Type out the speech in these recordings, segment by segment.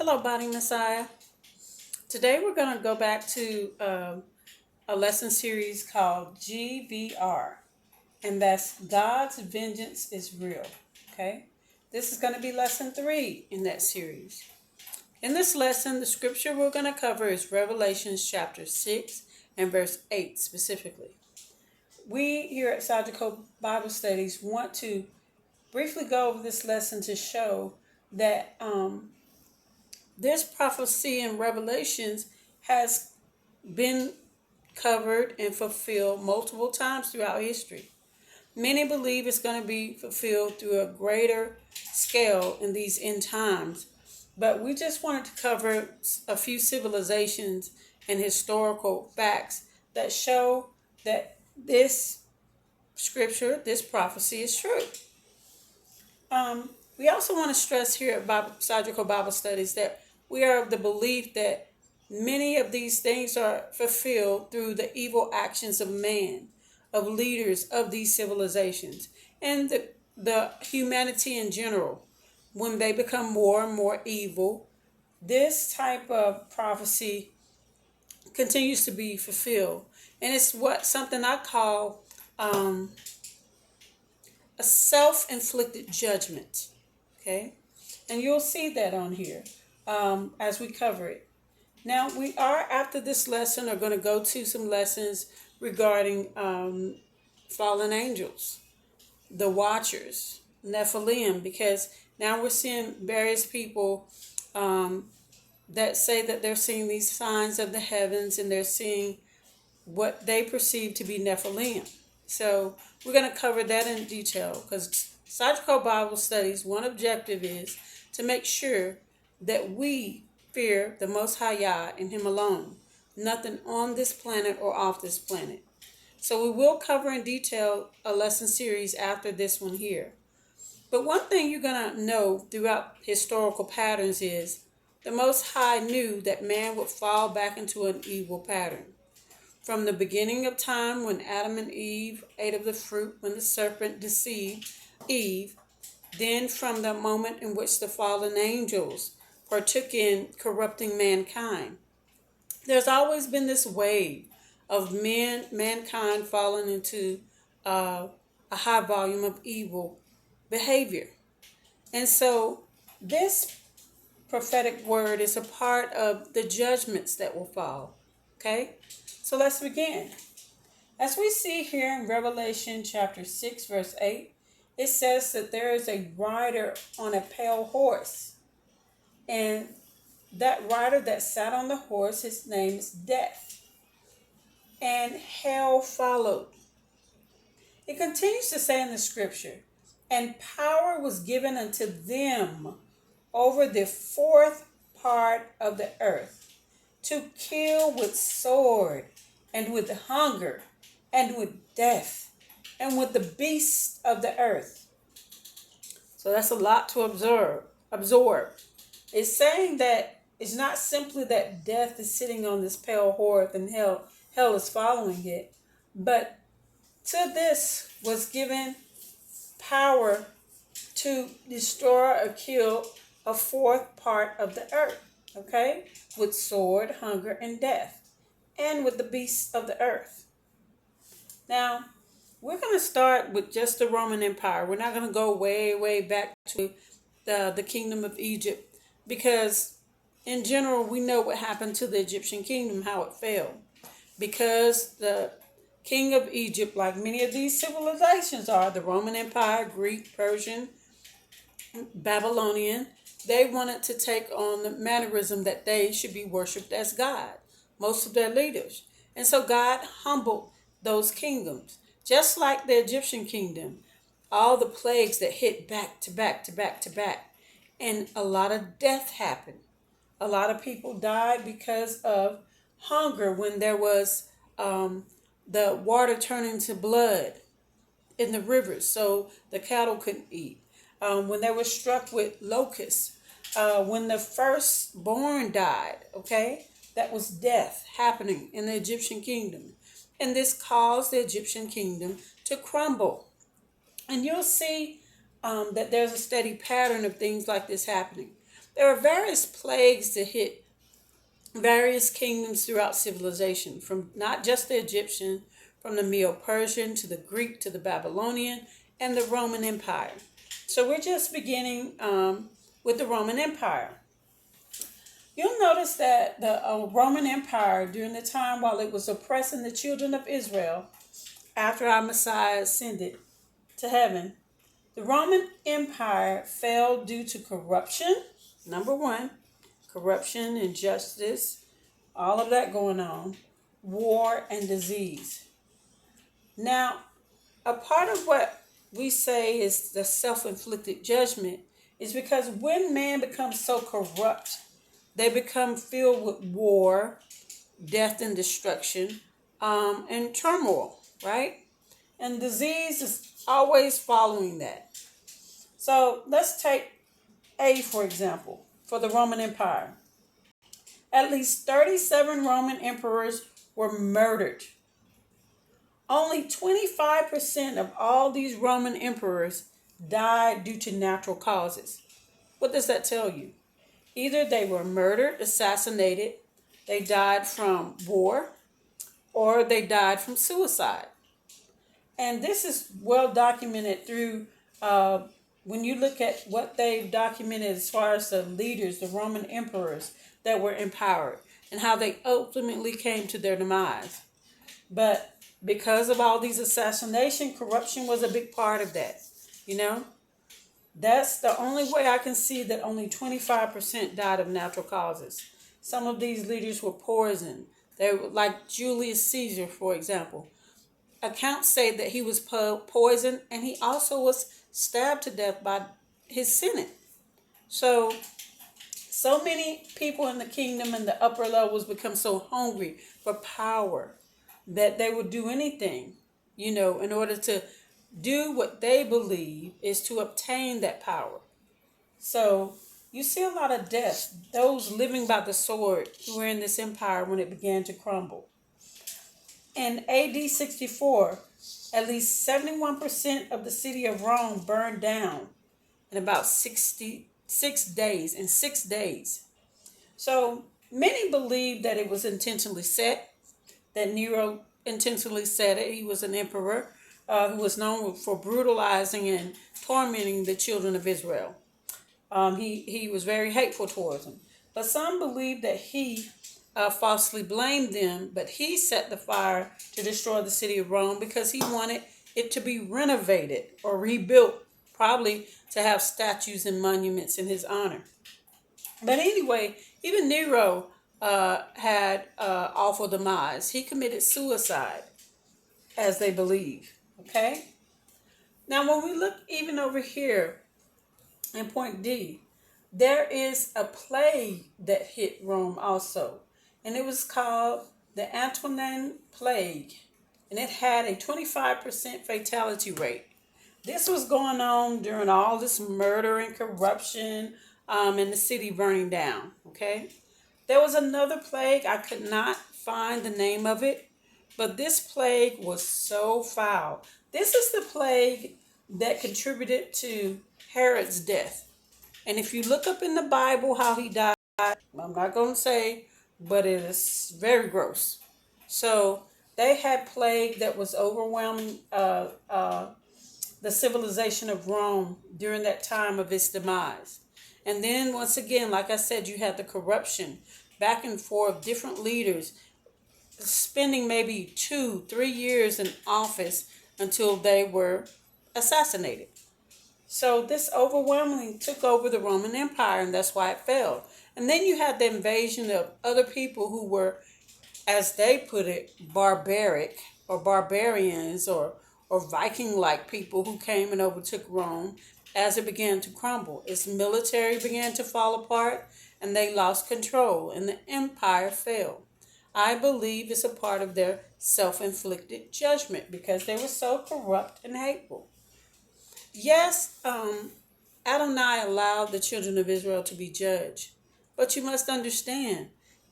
Hello, Body Messiah. Today we're going to go back to a lesson series called GVR, and that's God's Vengeance is Real. Okay? This is going to be lesson 3 in that series. In this lesson, the scripture we're going to cover is Rev.6 and verse 8 specifically. We here at Sajiko Bible Studies want to briefly go over this lesson to show that this prophecy in Revelations has been covered and fulfilled multiple times throughout history. Many believe it's going to be fulfilled through a greater scale in these end times, but we just wanted to cover a few civilizations and historical facts that show that this scripture, this prophecy is true. We also want to stress here at Sajiko Bible Studies that we are of the belief that many of these things are fulfilled through the evil actions of man, of leaders of these civilizations, and the humanity in general. When they become more and more evil, this type of prophecy continues to be fulfilled. And it's something I call a self-inflicted judgment. Okay? And you'll see that on here as we cover it. Now, we are, after this lesson, are going to go to some lessons regarding fallen angels, the watchers, Nephilim, because now we're seeing various people that say that they're seeing these signs of the heavens and they're seeing what they perceive to be Nephilim. So we're going to cover that in detail because Sajiko Bible Studies, one objective is to make sure that we fear the Most High Yah and Him alone, nothing on this planet or off this planet. So we will cover in detail a lesson series after this one here. But one thing you're going to know throughout historical patterns is the Most High knew that man would fall back into an evil pattern. From the beginning of time, when Adam and Eve ate of the fruit, when the serpent deceived Eve, then from the moment in which the fallen angels partook in corrupting mankind, there's always been this wave of mankind falling into a high volume of evil behavior. And so this prophetic word is a part of the judgments that will fall. Okay? So let's begin. As we see here in Revelation chapter 6, verse 8, it says that there is a rider on a pale horse. And that rider that sat on the horse, his name is Death. And hell followed. It continues to say in the scripture, and power was given unto them over the fourth part of the earth, to kill with sword, and with hunger, and with death, and with the beasts of the earth. So that's a lot to absorb. It's saying that it's not simply that death is sitting on this pale horse and hell is following it, but to this was given power to destroy or kill a fourth part of the earth, okay? With sword, hunger, and death, and with the beasts of the earth. Now, we're going to start with just the Roman Empire. We're not going to go way, way back to the kingdom of Egypt because, in general, we know what happened to the Egyptian kingdom, how it fell. Because the king of Egypt, like many of these civilizations are, the Roman Empire, Greek, Persian, Babylonian, they wanted to take on the mannerism that they should be worshipped as God, most of their leaders. And so God humbled those kingdoms. Just like the Egyptian kingdom, all the plagues that hit back to back to back to back. And a lot of death happened. A lot of people died because of hunger when there was the water turning to blood in the rivers so the cattle couldn't eat. When they were struck with locusts, when the firstborn died, okay, that was death happening in the Egyptian kingdom. And this caused the Egyptian kingdom to crumble. And you'll see that there's a steady pattern of things like this happening. There are various plagues that hit various kingdoms throughout civilization, from not just the Egyptian, from the Medo-Persian to the Greek to the Babylonian and the Roman Empire. So we're just beginning with the Roman Empire. You'll notice that the Roman Empire, during the time while it was oppressing the children of Israel, after our Messiah ascended to heaven, the Roman Empire fell due to corruption, number one, corruption, injustice, all of that going on, war, and disease. Now, a part of what we say is the self-inflicted judgment is because when man becomes so corrupt, they become filled with war, death and destruction, and turmoil, right? And disease is always following that. So let's take for example, for the Roman Empire. At least 37 Roman emperors were murdered. Only 25% of all these Roman emperors died due to natural causes. What does that tell you? Either they were murdered, assassinated, they died from war, or they died from suicide. And this is well documented through when you look at what they've documented as far as the leaders, the Roman emperors that were empowered, and how they ultimately came to their demise. But because of all these assassination, corruption was a big part of that. You know, that's the only way I can see that only 25% died of natural causes. Some of these leaders were poisoned. They were like Julius Caesar, for example. Accounts say that he was poisoned, and he also was stabbed to death by his Senate. So many people in the kingdom and the upper levels become so hungry for power that they would do anything, in order to do what they believe is to obtain that power. So you see a lot of death, those living by the sword who were in this empire when it began to crumble. In AD 64, at least 71% of the city of Rome burned down in about 66 days. In 6 days. So many believe that it was intentionally set, that Nero intentionally set it. He was an emperor who was known for brutalizing and tormenting the children of Israel. He was very hateful towards them. But some believe that he falsely blamed them, but he set the fire to destroy the city of Rome because he wanted it to be renovated or rebuilt, probably to have statues and monuments in his honor. But anyway, even Nero had awful demise. He committed suicide, as they believe. Okay? Now, when we look even over here in point D, there is a plague that hit Rome also. And it was called the Antonine Plague. And it had a 25% fatality rate. This was going on during all this murder and corruption and the city burning down. Okay? There was another plague. I could not find the name of it. But this plague was so foul. This is the plague that contributed to Herod's death. And if you look up in the Bible how he died, I'm not going to say, but it is very gross. So they had plague that was overwhelming the civilization of Rome during that time of its demise. And then once again, like I said, you had the corruption, back and forth, different leaders spending maybe 2-3 years in office until they were assassinated. So this overwhelmingly took over the Roman Empire, and that's why it fell. And then you had the invasion of other people who were, as they put it, barbaric or barbarians or Viking-like people who came and overtook Rome as it began to crumble. Its military began to fall apart, and they lost control, and the empire fell. I believe it's a part of their self-inflicted judgment because they were so corrupt and hateful. Yes, Adonai allowed the children of Israel to be judged. But you must understand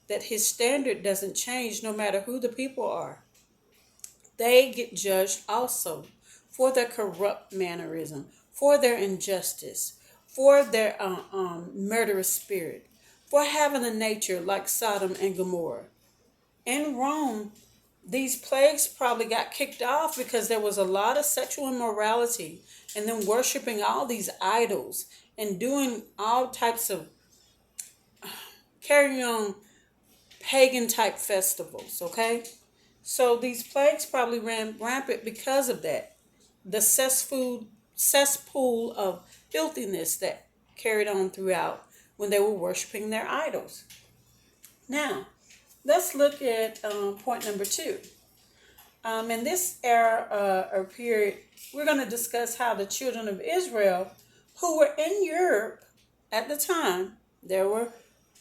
that his standard doesn't change no matter who the people are. They get judged also for their corrupt mannerism, for their injustice, for their murderous spirit, for having a nature like Sodom and Gomorrah. In Rome, these plagues probably got kicked off because there was a lot of sexual immorality and then worshiping all these idols and doing all types of carrying on pagan type festivals, okay? So these plagues probably ran rampant because of that. The cesspool of filthiness that carried on throughout when they were worshiping their idols. Now, let's look at point number 2. In this era or period, we're going to discuss how the children of Israel, who were in Europe at the time, there were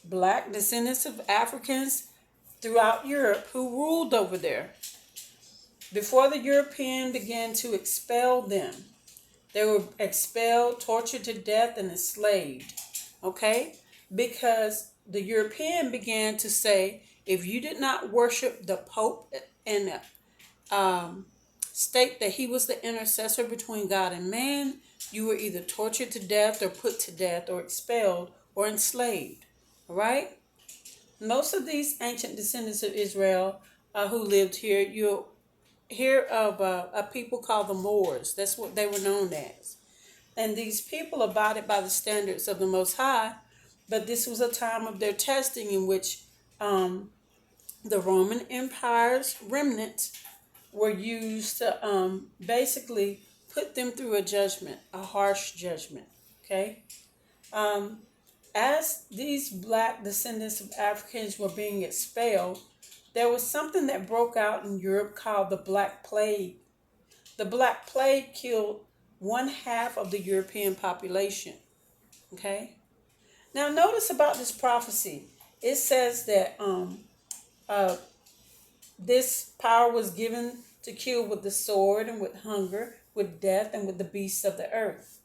black descendants of Africans throughout Europe who ruled over there. Before the European began to expel them, they were expelled, tortured to death, and enslaved. Okay? Because the European began to say, if you did not worship the Pope and state that he was the intercessor between God and man, you were either tortured to death or put to death or expelled or enslaved. All right? Most of these ancient descendants of Israel who lived here, you'll hear of a people called the Moors. That's what they were known as. And these people abided by the standards of the Most High, but this was a time of their testing in which the Roman Empire's remnants were used to basically put them through a judgment, a harsh judgment. Okay? As these black descendants of Africans were being expelled, there was something that broke out in Europe called the Black Plague. The Black Plague killed 1/2 of the European population. Okay? Now notice about this prophecy. It says that this power was given to kill with the sword and with hunger, with death, and with the beasts of the earth.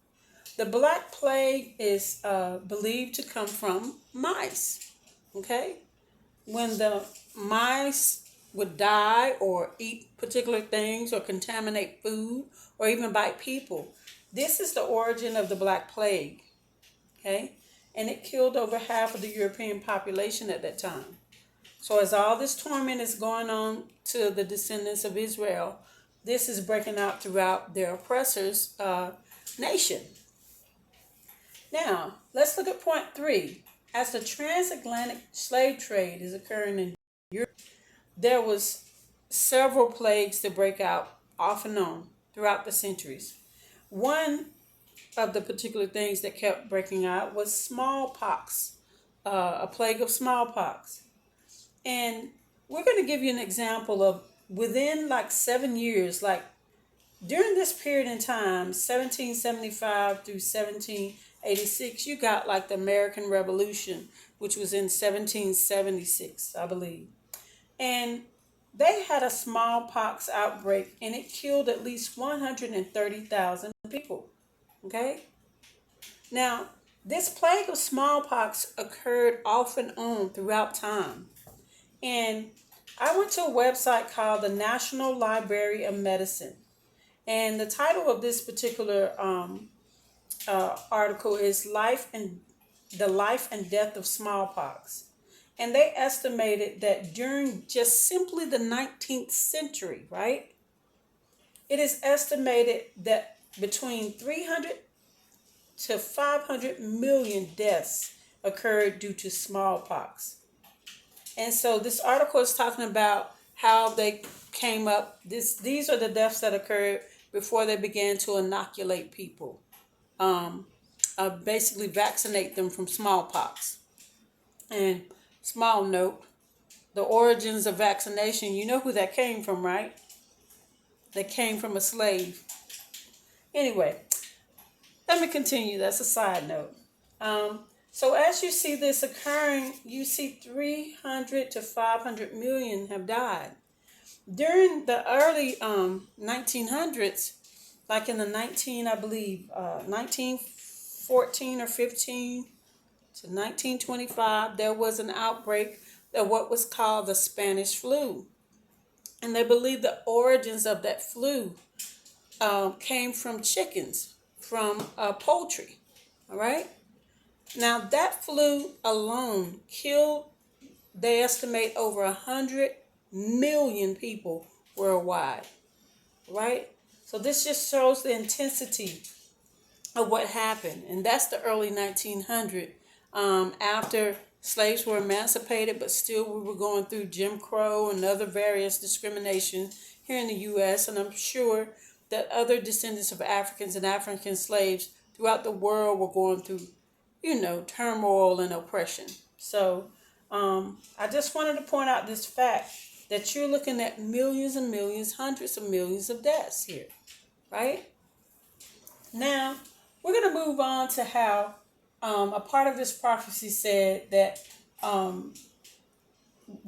The Black Plague is believed to come from mice. Okay? When the mice would die or eat particular things or contaminate food or even bite people. This is the origin of the Black Plague. Okay? And it killed over 1/2 of the European population at that time. So as all this torment is going on to the descendants of Israel, this is breaking out throughout their oppressors' nation. Now, let's look at point 3. As the transatlantic slave trade is occurring in Europe, there was several plagues to break out off and on throughout the centuries. One of the particular things that kept breaking out was smallpox, a plague of smallpox. And we're going to give you an example of within like 7 years, like during this period in time, 1775 through 1786, you got like the American Revolution, which was in 1776, I believe. And they had a smallpox outbreak and it killed at least 130,000 people. Okay? Now, this plague of smallpox occurred off and on throughout time. And I went to a website called the National Library of Medicine. And the title of this particular article is The Life and Death of Smallpox. And they estimated that during just simply the 19th century, right? It is estimated that between 300 to 500 million deaths occurred due to smallpox. And so this article is talking about how they came up. These are the deaths that occurred before they began to inoculate people, basically vaccinate them from smallpox. And small note, the origins of vaccination, you know who that came from, right? That came from a slave. Anyway, let me continue. That's a side note. So as you see this occurring, you see 300 to 500 million have died. During the early 1900s, like in the 1914 or 15 to 1925, there was an outbreak of what was called the Spanish flu. And they believe the origins of that flu came from chickens, from poultry. All right. Now that flu alone killed, they estimate, over 100 million people worldwide. Right. So this just shows the intensity of what happened, and that's the early 1900s. After slaves were emancipated, but still we were going through Jim Crow and other various discrimination here in the U.S. And I'm sure that other descendants of Africans and African slaves throughout the world were going through, turmoil and oppression. So I just wanted to point out this fact that you're looking at millions and millions, hundreds of millions of deaths here, right? Now, we're going to move on to how a part of this prophecy said that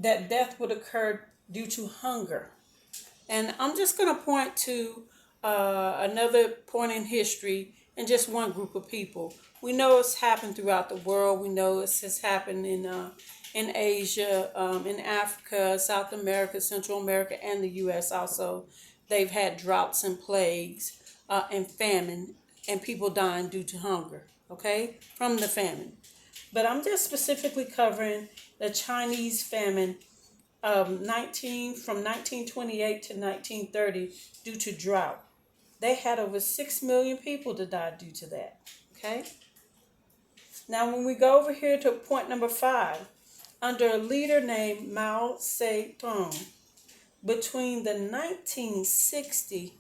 death would occur due to hunger. And I'm just going to point to another point in history and just one group of people. We know it's happened throughout the world. We know it has happened in Asia, in Africa, South America, Central America, and the U.S. also. They've had droughts and plagues and famine, and people dying due to hunger, okay, from the famine. But I'm just specifically covering the Chinese famine from 1928 to 1930 due to drought. They had over 6 million people to die due to that, okay? Now, when we go over here to point number 5, under a leader named Mao Zedong, between the 1960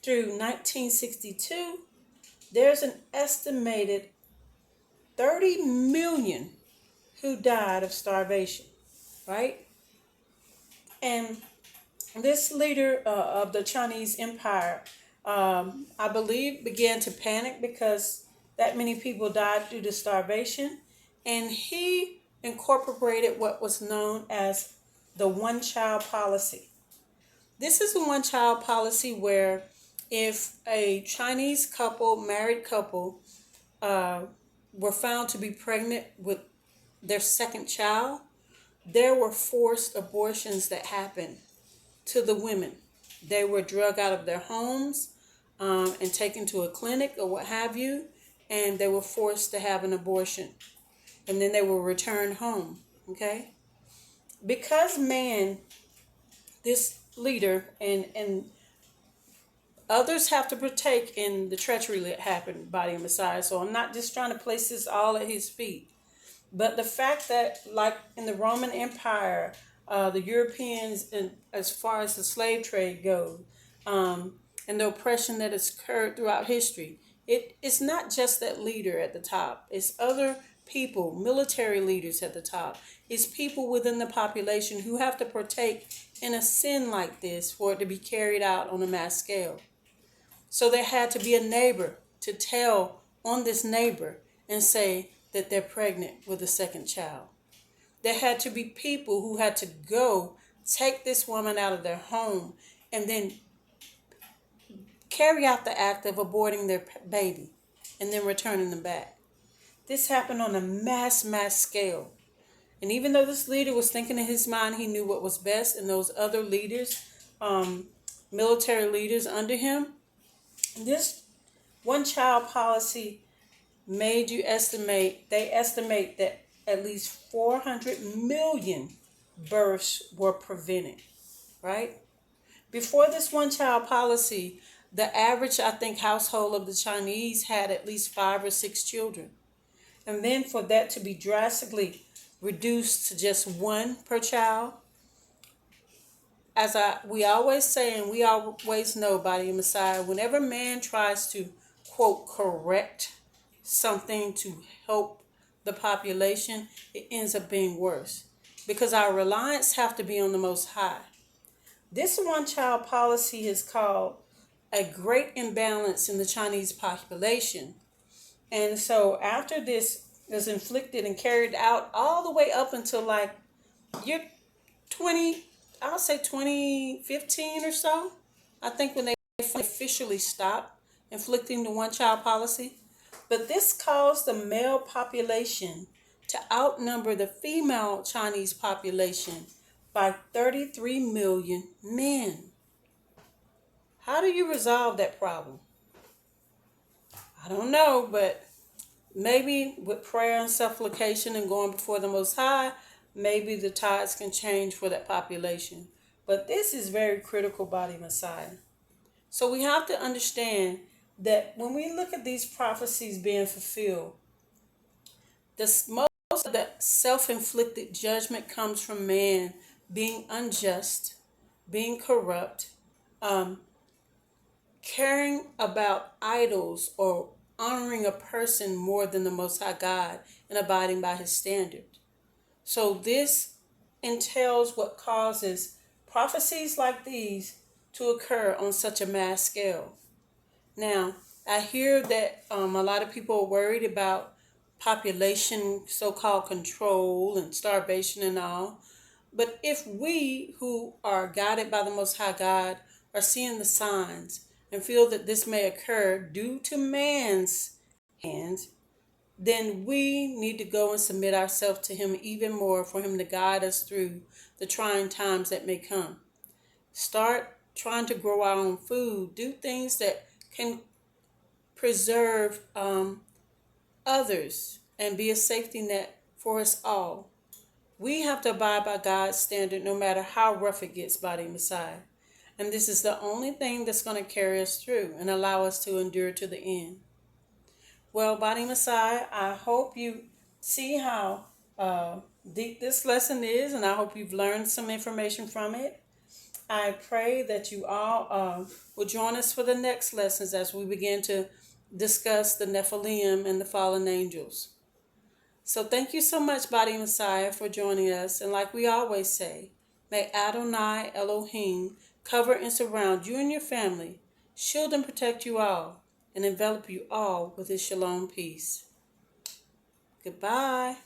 through 1962, there's an estimated 30 million who died of starvation, right? And this leader of the Chinese Empire, I believe, began to panic because that many people died due to starvation. And he incorporated what was known as the one-child policy. This is a one-child policy where if a Chinese couple, married couple, were found to be pregnant with their second child, there were forced abortions that happened to the women. They were drug out of their homes and taken to a clinic or what have you, and they were forced to have an abortion. And then they were returned home, okay? Because this leader and others have to partake in the treachery that happened by the Messiah. So I'm not just trying to place this all at his feet. But the fact that, like in the Roman Empire, the Europeans, and as far as the slave trade goes, and the oppression that has occurred throughout history, it's not just that leader at the top. It's other people, military leaders at the top. It's people within the population who have to partake in a sin like this for it to be carried out on a mass scale. So there had to be a neighbor to tell on this neighbor and say that they're pregnant with a second child. There had to be people who had to go take this woman out of their home and then carry out the act of aborting their baby and then returning them back. This happened on a mass scale. And even though this leader was thinking in his mind he knew what was best, and those other leaders, military leaders under him, this one-child policy they estimate that at least 400 million births were prevented, right? Before this one-child policy, the average, I think, household of the Chinese had at least 5 or 6 children. And then for that to be drastically reduced to just 1 per child, as we always say and we always know by the Messiah, whenever man tries to, quote, correct something to help the population, it ends up being worse because our reliance have to be on the Most High. This one-child policy is called a great imbalance in the Chinese population. And so after this is inflicted and carried out all the way up until like year 2015 or so, I think, when they officially stopped inflicting the one-child policy. But this caused the male population to outnumber the female Chinese population by 33 million men. How do you resolve that problem? I don't know, but maybe with prayer and supplication and going before the Most High, maybe the tides can change for that population. But this is very critical, body Messiah. So we have to understand that when we look at these prophecies being fulfilled, most of the self-inflicted judgment comes from man being unjust, being corrupt, um, caring about idols or honoring a person more than the Most High God and abiding by his standard. So this entails what causes prophecies like these to occur on such a mass scale. Now, I hear that a lot of people are worried about population so-called control and starvation and all. But if we who are guided by the Most High God are seeing the signs and feel that this may occur due to man's hands, then we need to go and submit ourselves to him even more for him to guide us through the trying times that may come. Start trying to grow our own food, do things that can preserve others and be a safety net for us all. We have to abide by God's standard no matter how rough it gets, body Messiah. And this is the only thing that's going to carry us through and allow us to endure to the end. Well, body Messiah, I hope you see how deep this lesson is, and I hope you've learned some information from it. I pray that you all will join us for the next lessons as we begin to discuss the Nephilim and the fallen angels. So thank you so much, Body Messiah, for joining us. And like we always say, may Adonai Elohim cover and surround you and your family, shield and protect you all, and envelop you all with his shalom peace. Goodbye.